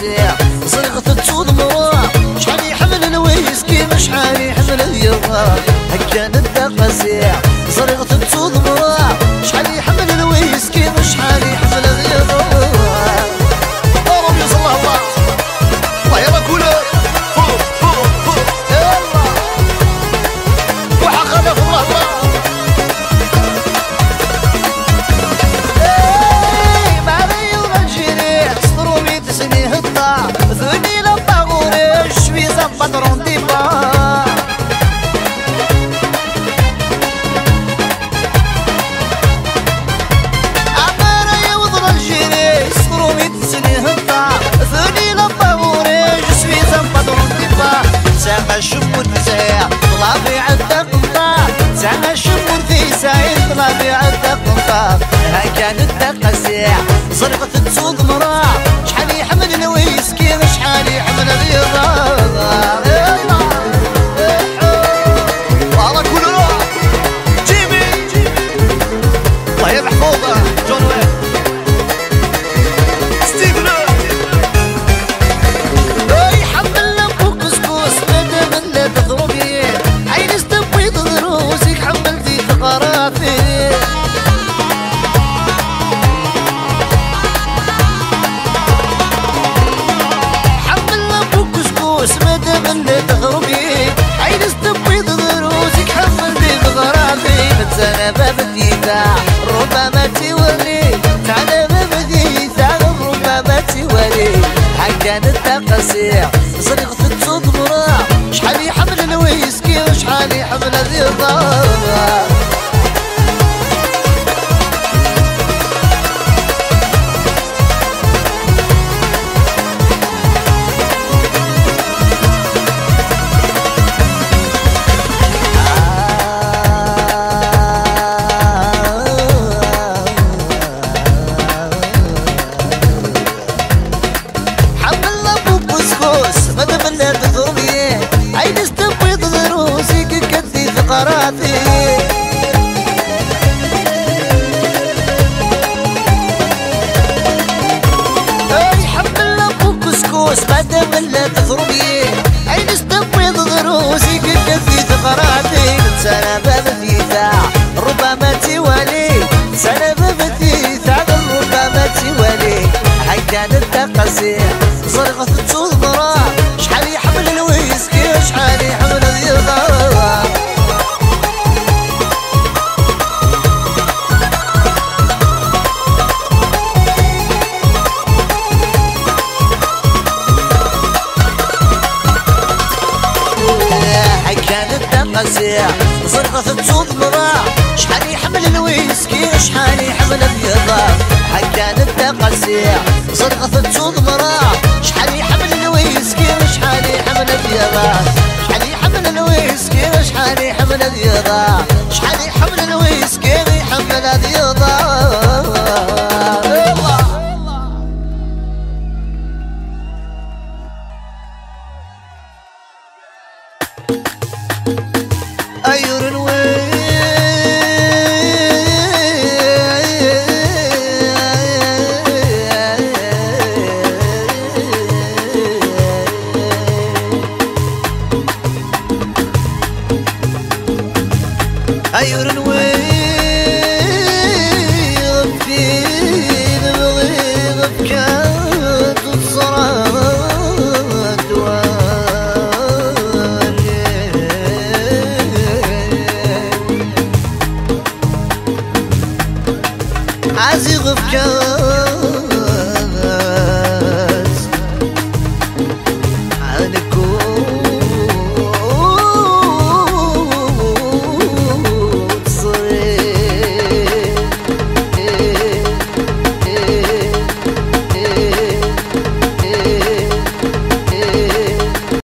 قاسية صرغة تصود مرا شحال يحمل الويسكي شحال يحمل اليضا هكا نبدا قاسية صرغة تصود مرا شحال يحمل الويسكي شحال يحمل اليضا ربي يصلح الله الله يلا كولر فوق فوق فوق يلا وحق هذا الله الله patron di ba عمارة يوضر الجيري صرومي تسني هطا ثاني لما غوري جسوي زم patron di ba ساقا الشمون فيسايا طلع في عدة قنطار ساقا الشمون فيسايا طلع في عدة قنطار هاي كانت تقاسيع صرغة تصود مرا شحال يحمل الويسكي شحال يحمل الرياضة أنا ببديتا ربما تولي تعال ببديتا ربما تولي حكا نتقاسيع صرغة تصود مرا شحال يحمل الويسكي وشحال يحمل الرضا مادام لا تضربي عين استبيض ضروسي كتفي ثقراتي سنة ببثيثا ربما توالي سنة ببثيثا ربما توالي حكا نتقاسي صرغة تصود مرا شحال يحمل الويسكي شحال يحمل اليضا صرغة تصود مرا شحال يحمل الويسكي شحال يحمل اليضا حكا نتقاسيع صرغة تصود مرا شحال يحمل الويسكي شحال يحمل اليضا شحال يحمل الويسكي شحال يحمل اليضا شحال يحمل الويسكي يحمل اليضا أيور الويل أيور الويل غفين بغيب بكات الصراد عازي غفكان